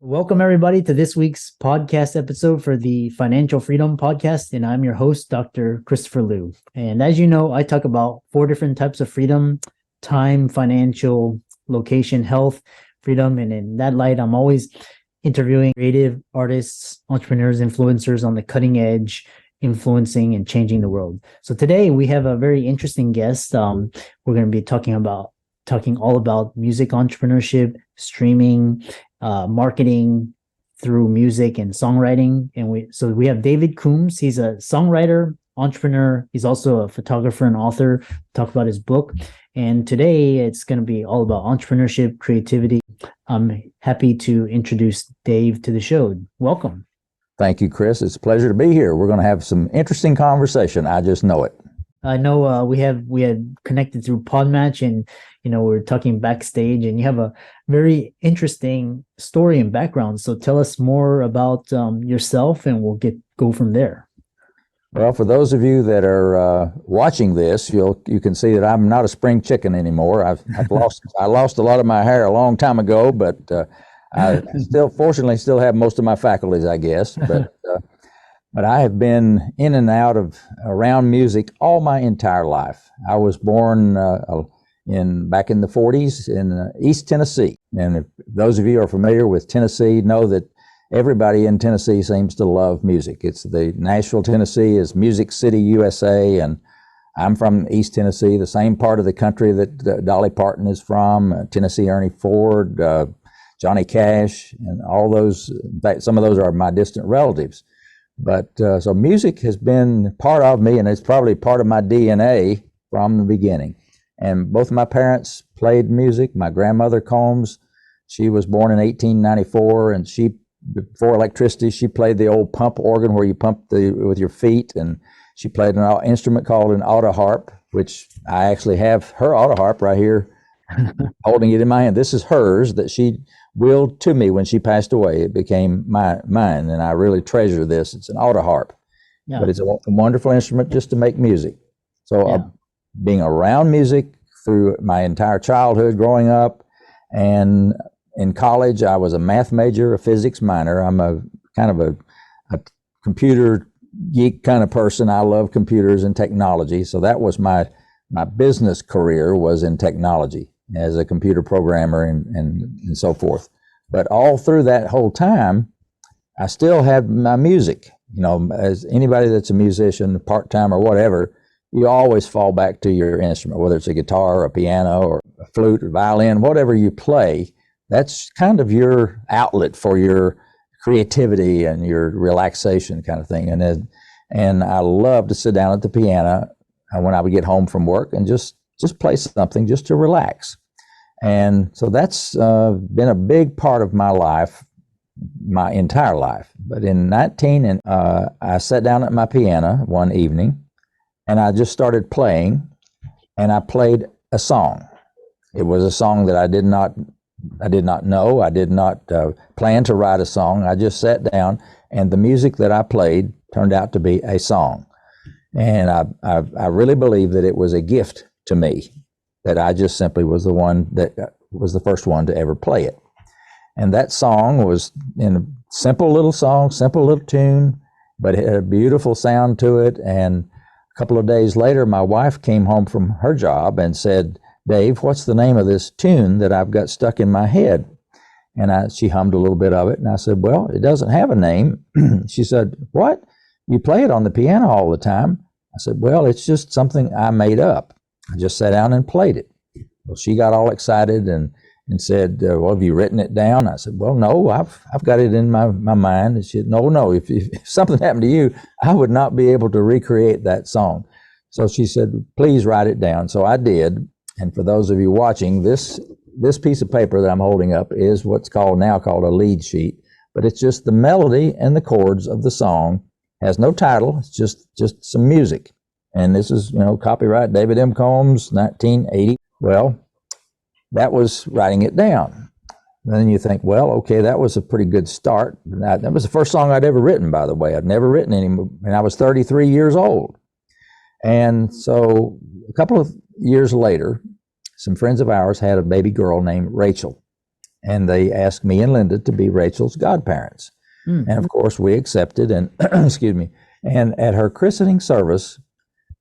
Welcome, everybody, to this week's podcast episode for the Financial Freedom Podcast. And I'm your host, Dr. Christopher Liu. And as you know, I talk about 4 different types of freedom: time, financial, location, health, freedom. And in that light, I'm always interviewing creative artists, entrepreneurs, influencers on the cutting edge, influencing and changing the world. So today we have a very interesting guest. We're going to be talking all about music entrepreneurship, streaming, marketing through music and songwriting. And we have David Coombs. He's a songwriter, entrepreneur. He's also a photographer and author. Talk about his book. And today it's going to be all about entrepreneurship, creativity. I'm happy to introduce Dave to the show. Welcome. Thank you, Chris. It's a pleasure to be here. We're going to have some interesting conversation. I just know it. I know we had connected through Podmatch, and we're talking backstage, and you have a very interesting story and background. So tell us more about yourself, and we'll go from there. Well, for those of you that are watching this, you can see that I'm not a spring chicken anymore. I've lost a lot of my hair a long time ago, but I fortunately still have most of my faculties, I guess. But I have been in and out of around music all my entire life. I was born back in the 40s in East Tennessee. And if those of you are familiar with Tennessee know that everybody in Tennessee seems to love music. It's the Nashville, Tennessee is Music City, USA, and I'm from East Tennessee, the same part of the country that Dolly Parton is from, Tennessee Ernie Ford, Johnny Cash, and all those. In fact, some of those are my distant relatives. But so music has been part of me, and it's probably part of my DNA from the beginning. And both of my parents played music. My grandmother Combs, she was born in 1894, and before electricity, she played the old pump organ where you pump with your feet, and she played an instrument called an autoharp, which I actually have her autoharp right here, holding it in my hand. This is hers that she willed to me when she passed away. It became mine, and I really treasure this. It's an autoharp, but it's a wonderful instrument just to make music. So being around music through my entire childhood growing up, and in college, I was a math major, a physics minor. I'm a kind of a computer geek kind of person. I love computers and technology. So that was my business career was in technology as a computer programmer and so forth. But all through that whole time, I still have my music. As anybody that's a musician, part-time or whatever, you always fall back to your instrument, whether it's a guitar or a piano or a flute or violin, whatever you play. That's kind of your outlet for your creativity and your relaxation kind of thing. And I love to sit down at the piano when I would get home from work and just play something just to relax. And so that's been a big part of my life, my entire life. But in I sat down at my piano one evening, and I just started playing, and I played a song. It was a song that I did not know. I did not plan to write a song. I just sat down, and the music that I played turned out to be a song. And I really believe that it was a gift to me, that I just simply was the one that was the first one to ever play it. And that song was in a simple little song, simple little tune, but it had a beautiful sound to it. And a couple of days later, my wife came home from her job and said, "Dave, what's the name of this tune that I've got stuck in my head?" And she hummed a little bit of it. And I said, "Well, it doesn't have a name." She said, "What? You play it on the piano all the time?" I said, "Well, it's just something I made up. I just sat down and played it." Well, she got all excited and said, "Well, have you written it down?" I said, "Well, no, I've got it in my mind." And she said, No, if something happened to you, I would not be able to recreate that song. So she said, "Please write it down." So I did. And for those of you watching, this piece of paper that I'm holding up is what's now called a lead sheet, but it's just the melody and the chords of the song. It has no title. It's just some music. And this is, copyright David M. Combs, 1980. Well, that was writing it down. And then you think, well, okay, that was a pretty good start. That was the first song I'd ever written, by the way. I'd never written any, and I was 33 years old. And so a couple of years later, some friends of ours had a baby girl named Rachel. and they asked me and Linda to be Rachel's godparents. And of course, we accepted, and excuse me. And at her christening service,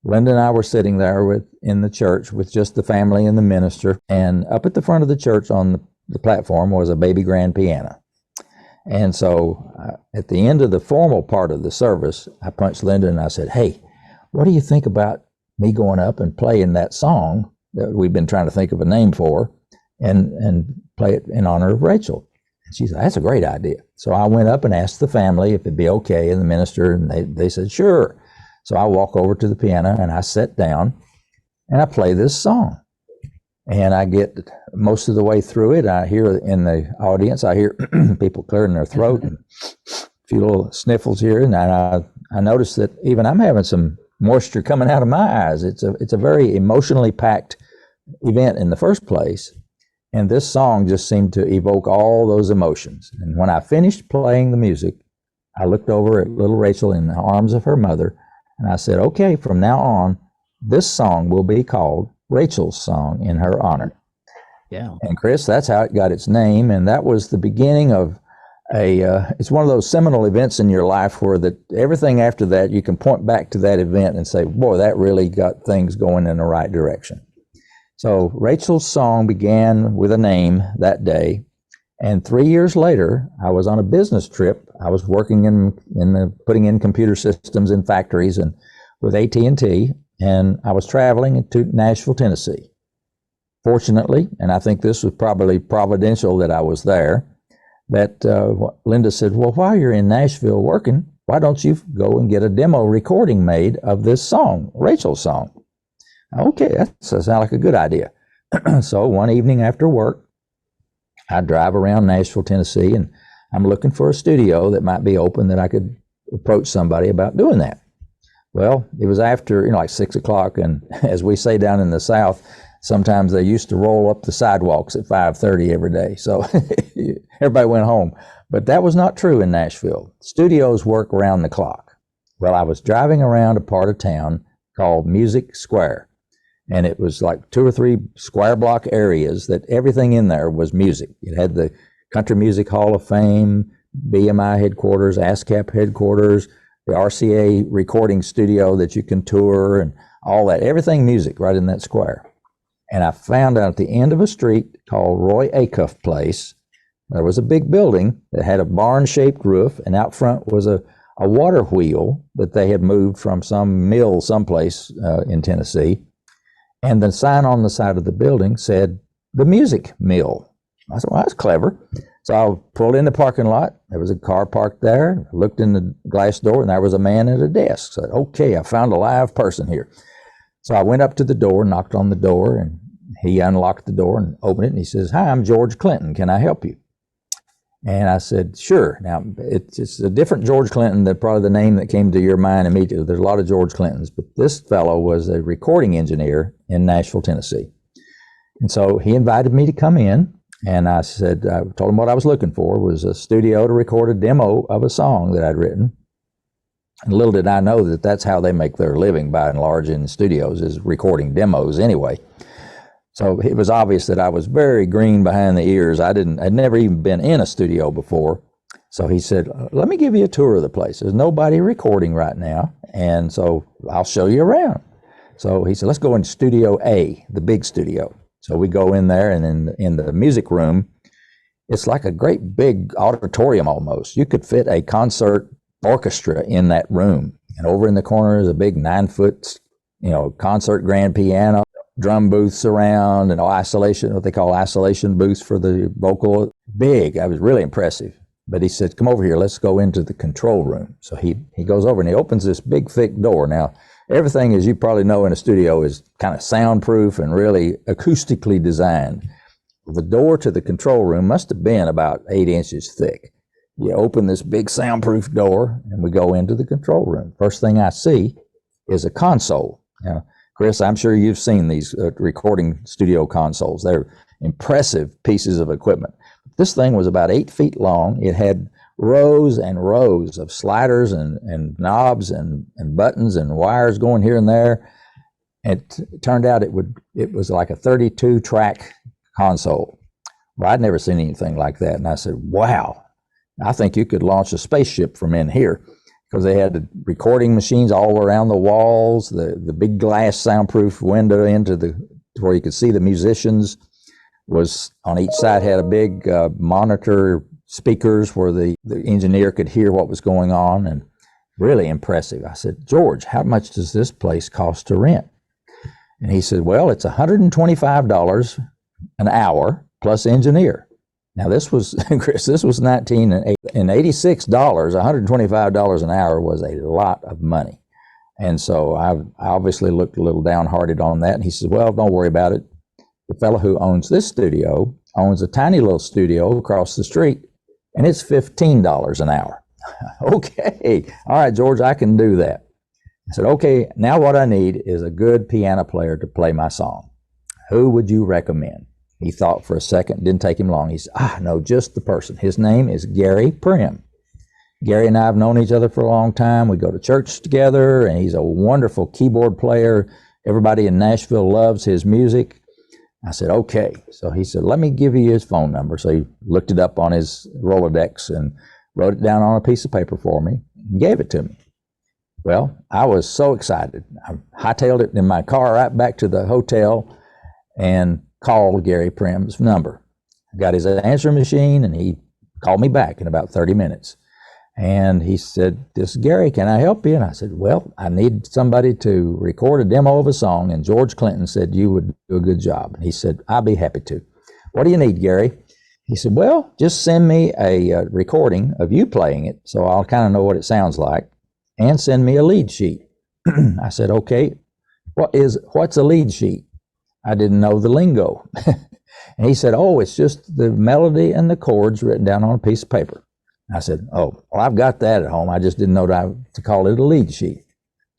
Linda and I were sitting there in the church with just the family and the minister. And up at the front of the church on the platform was a baby grand piano. And so at the end of the formal part of the service, I punched Linda and I said, "Hey, what do you think about me going up and playing that song that we've been trying to think of a name for and play it in honor of Rachel?" And she said, "That's a great idea." So I went up and asked the family if it'd be okay, and the minister, and they said, "Sure." So I walk over to the piano and I sit down and I play this song. And I get most of the way through it. I hear in the audience, I hear people clearing their throat and a few little sniffles here. And I notice that even I'm having some moisture coming out of my eyes. It's a very emotionally packed event in the first place. And this song just seemed to evoke all those emotions. And when I finished playing the music, I looked over at little Rachel in the arms of her mother, and I said, "Okay, from now on, this song will be called Rachel's Song in her honor." Yeah. And Chris, that's how it got its name. And that was the beginning of it's one of those seminal events in your life where everything after that, you can point back to that event and say, boy, that really got things going in the right direction. So Rachel's Song began with a name that day. And 3 years later, I was on a business trip. I was working putting in computer systems in factories and with AT&T, and I was traveling to Nashville, Tennessee. Fortunately, and I think this was probably providential that I was there, that Linda said, "Well, while you're in Nashville working, why don't you go and get a demo recording made of this song, Rachel's Song?" Okay, that sounds like a good idea. So one evening after work, I drive around Nashville, Tennessee, and I'm looking for a studio that might be open that I could approach somebody about doing that. Well, it was after, like 6 o'clock, and as we say down in the South, sometimes they used to roll up the sidewalks at 5:30 every day. So everybody went home. But that was not true in Nashville. Studios work around the clock. Well, I was driving around a part of town called Music Square. And it was like 2 or 3 square block areas that everything in there was music. It had the Country Music Hall of Fame, BMI headquarters, ASCAP headquarters, the RCA recording studio that you can tour and all that. Everything music right in that square. And I found out at the end of a street called Roy Acuff Place, there was a big building that had a barn-shaped roof, and out front was a water wheel that they had moved from some mill someplace in Tennessee. And the sign on the side of the building said, "The Music Mill." I said, "Well, that's clever." So I pulled in the parking lot. There was a car parked there. I looked in the glass door, and there was a man at a desk. So I said, "Okay, I found a live person here." So I went up to the door, knocked on the door, and he unlocked the door and opened it. And he says, "Hi, I'm George Clinton. Can I help you?" And I said, "Sure." Now, it's a different George Clinton than probably the name that came to your mind immediately. There's a lot of George Clintons, but this fellow was a recording engineer in Nashville, Tennessee. And so he invited me to come in, and I told him what I was looking for was a studio to record a demo of a song that I'd written. And little did I know that that's how they make their living by and large in studios, is recording demos anyway. So it was obvious that I was very green behind the ears. I'd never even been in a studio before. So he said, "Let me give you a tour of the place. There's nobody recording right now, and so I'll show you around." So he said, "Let's go into Studio A, the big studio." So we go in there, and in the music room, it's like a great big auditorium almost. You could fit a concert orchestra in that room. And over in the corner is a big 9-foot, concert grand piano. Drum booths around and isolation, what they call isolation booths for the vocal. Big. I was really impressive. But he said, "Come over here. Let's go into the control room." So he goes over and he opens this big, thick door. Now, everything, as you probably know in a studio, is kind of soundproof and really acoustically designed. The door to the control room must have been about 8 inches thick. You open this big soundproof door and we go into the control room. First thing I see is a console. Now, Chris, I'm sure you've seen these recording studio consoles. They're impressive pieces of equipment. This thing was about 8 feet long. It had rows and rows of sliders and knobs and buttons and wires going here and there. It turned out it was like a 32-track console Well, I'd never seen anything like that. And I said, wow, I think you could launch a spaceship from in here, because they had the recording machines all around the walls, the big glass soundproof window where you could see the musicians was on each side, had a big monitor speakers where the engineer could hear what was going on, and really impressive. I said, George, how much does this place cost to rent? And he said, well, it's $125 an hour plus engineer. Now this was, Chris, this was in $86, $125 an hour was a lot of money. And so I obviously looked a little downhearted on that. And he said, well, don't worry about it. The fellow who owns this studio owns a tiny little studio across the street, and it's $15 an hour. Okay, all right, George, I can do that. I said, okay, now what I need is a good piano player to play my song. Who would you recommend? He thought for a second, didn't take him long. He said, no, just the person. His name is Gary Prim. Gary and I have known each other for a long time. We go to church together, and he's a wonderful keyboard player. Everybody in Nashville loves his music. I said, okay. So he said, let me give you his phone number. So he looked it up on his Rolodex and wrote it down on a piece of paper for me and gave it to me. Well, I was so excited. I hightailed it in my car right back to the hotel and called Gary Prim's number. I got his answering machine, and he called me back in about 30 minutes. And he said, this is Gary, can I help you? And I said, well, I need somebody to record a demo of a song, and George Clinton said you would do a good job. And he said, I'll be happy to. What do you need, Gary? He said, well, just send me a recording of you playing it so I'll kind of know what it sounds like, and send me a lead sheet. I said, okay, what's a lead sheet? I didn't know the lingo. And he said, oh, it's just the melody and the chords written down on a piece of paper. I said, oh, well, I've got that at home. I just didn't know to call it a lead sheet.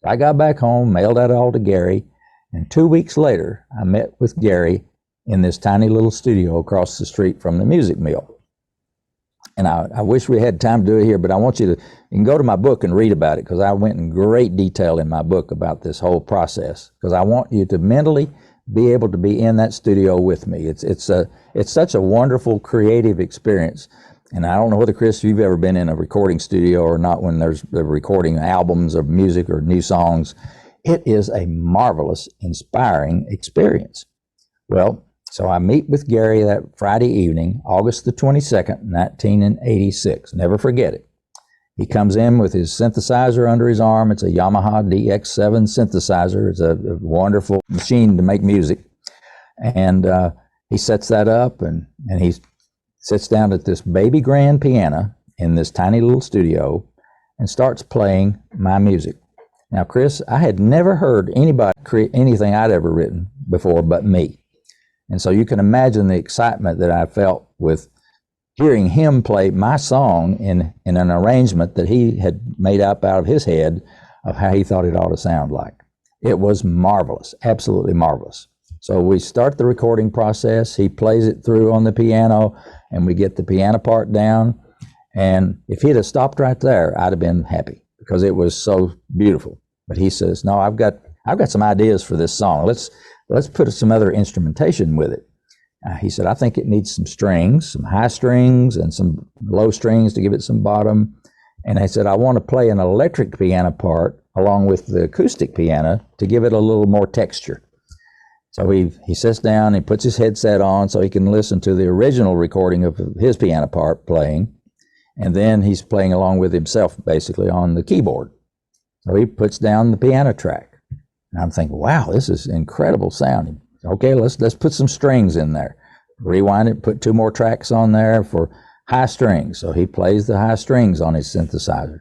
I got back home, mailed that all to Gary, and 2 weeks later, I met with Gary in this tiny little studio across the street from the music mill. And I wish we had time to do it here, but I want you can go to my book and read about it, because I went in great detail in my book about this whole process, because I want you to mentally be able to be in that studio with me. It's such a wonderful creative experience. And I don't know whether, Chris, you've ever been in a recording studio or not when they're recording albums of music or new songs. It is a marvelous, inspiring experience. Well, so I meet with Gary that Friday evening, August the 22nd, 1986. Never forget it. He comes in with his synthesizer under his arm. It's a Yamaha DX7 synthesizer. It's a wonderful machine to make music. And he sets that up, and he sits down at this baby grand piano in this tiny little studio and starts playing my music. Now, Chris, I had never heard anybody create anything I'd ever written before but me. And so you can imagine the excitement that I felt with hearing him play my song in an arrangement that he had made up out of his head of how he thought it ought to sound like. It was marvelous, absolutely marvelous. So we start the recording process. He plays it through on the piano, and we get the piano part down. And if he'd have stopped right there, I'd have been happy, because it was so beautiful. But he says, no, I've got some ideas for this song. Let's put some other instrumentation with it. He said, I think it needs some strings, some high strings and some low strings to give it some bottom. And I said, I want to play an electric piano part along with the acoustic piano to give it a little more texture. So he sits down, he puts his headset on so he can listen to the original recording of his piano part playing, and then he's playing along with himself basically on the keyboard. So he puts down the piano track. And I'm thinking, wow, this is incredible sounding. Okay, let's put some strings in there. Rewind it, put 2 more tracks on there for high strings. So he plays the high strings on his synthesizer,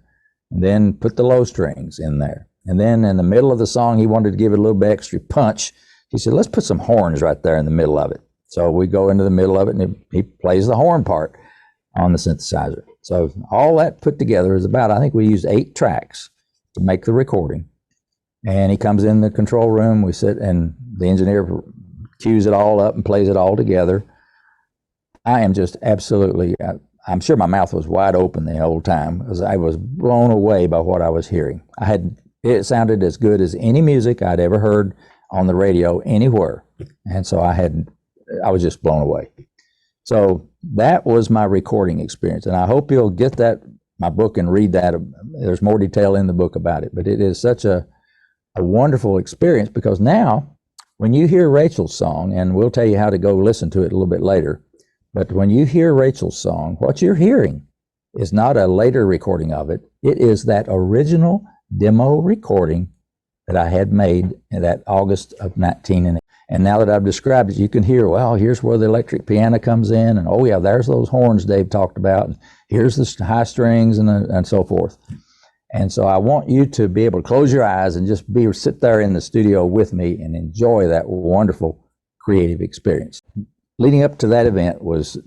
and then put the low strings in there. And then in the middle of the song, he wanted to give it a little bit extra punch. He said, let's put some horns right there in the middle of it. So we go into the middle of it, and he plays the horn part on the synthesizer. So all that put together is about, I think we used 8 tracks to make the recording. And he comes in the control room, we sit, and the engineer cues it all up and plays it all together. I am just absolutely, I'm sure my mouth was wide open the whole time, because I was blown away by what I was hearing. It sounded as good as any music I'd ever heard on the radio anywhere. And so I was just blown away. So that was my recording experience. And I hope you'll get my book and read that. There's more detail in the book about it. But it is such a wonderful experience, because now when you hear Rachel's song, and we'll tell you how to go listen to it a little bit later, but when you hear Rachel's song, what you're hearing is not a later recording of it. It is that original demo recording that I had made in that August of 1980. And now that I've described it, you can hear, well, here's where the electric piano comes in, and oh yeah, there's those horns Dave talked about, and here's the high strings and so forth. And so I want you to be able to close your eyes and just sit there in the studio with me and enjoy that wonderful creative experience. Leading up to that event was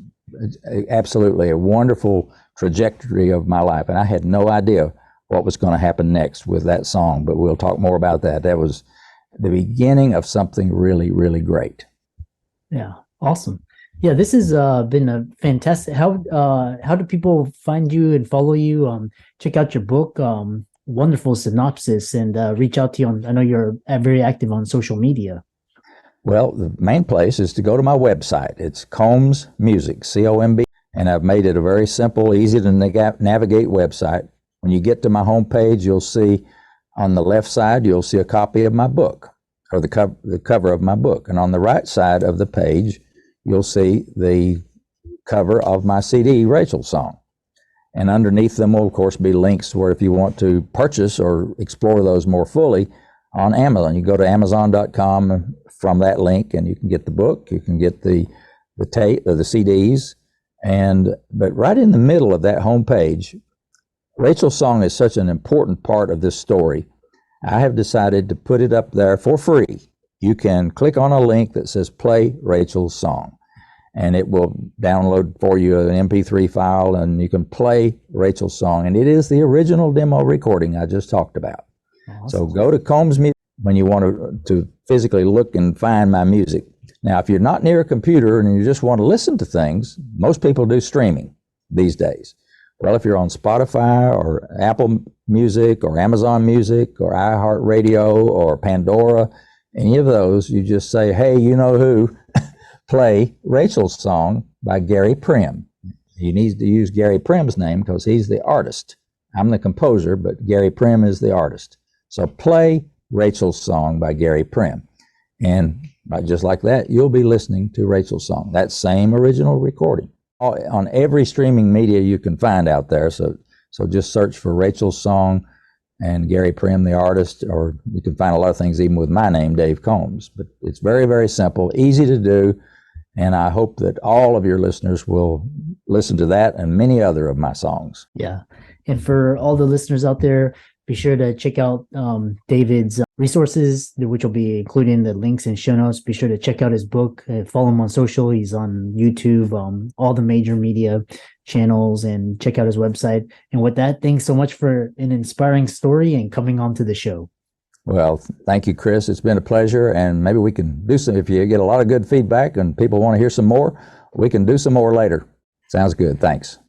absolutely a wonderful trajectory of my life, and I had no idea what was going to happen next with that song, but we'll talk more about that. That was the beginning of something really, really great. Yeah, awesome. Yeah, this has been a fantastic. How do people find you and follow you? Check out your book, wonderful synopsis, and reach out to you on. I know you're very active on social media. Well, the main place is to go to my website. It's Combs Music, C-O-M-B, and I've made it a very simple, easy to navigate website. When you get to my homepage, you'll see on the left side, you'll see a copy of my book, or the cover of my book. And on the right side of the page, you'll see the cover of my CD, Rachel's Song. And underneath them will, of course, be links where if you want to purchase or explore those more fully on Amazon, you go to Amazon.com from that link, and you can get the book, you can get the tape or the CDs. But right in the middle of that homepage, Rachel's Song is such an important part of this story. I have decided to put it up there for free. You can click on a link that says Play Rachel's Song, and it will download for you an MP3 file, and you can play Rachel's Song. And it is the original demo recording I just talked about. Awesome. So go to Combs Music when you want to physically look and find my music. Now, if you're not near a computer and you just want to listen to things, most people do streaming these days. Well, if you're on Spotify or Apple Music or Amazon Music or iHeartRadio or Pandora, any of those, you just say, hey, you know who, play Rachel's Song by Gary Prim. You need to use Gary Prim's name because he's the artist. I'm the composer, but Gary Prim is the artist. So play Rachel's Song by Gary Prim. And just like that, you'll be listening to Rachel's Song, that same original recording. On every streaming media you can find out there. So just search for Rachel's Song and Gary Prim, the artist, or you can find a lot of things even with my name, Dave Combs. But it's very, very simple, easy to do, and I hope that all of your listeners will listen to that and many other of my songs. Yeah, and for all the listeners out there, be sure to check out David's resources, which will be including the links and show notes. Be sure to check out his book, follow him on social. He's on YouTube, all the major media channels, and check out his website. And with that, thanks so much for an inspiring story and coming on to the show. Well, thank you, Chris. It's been a pleasure, and maybe we can do some, if you get a lot of good feedback and people want to hear some more, we can do some more later. Sounds good. Thanks.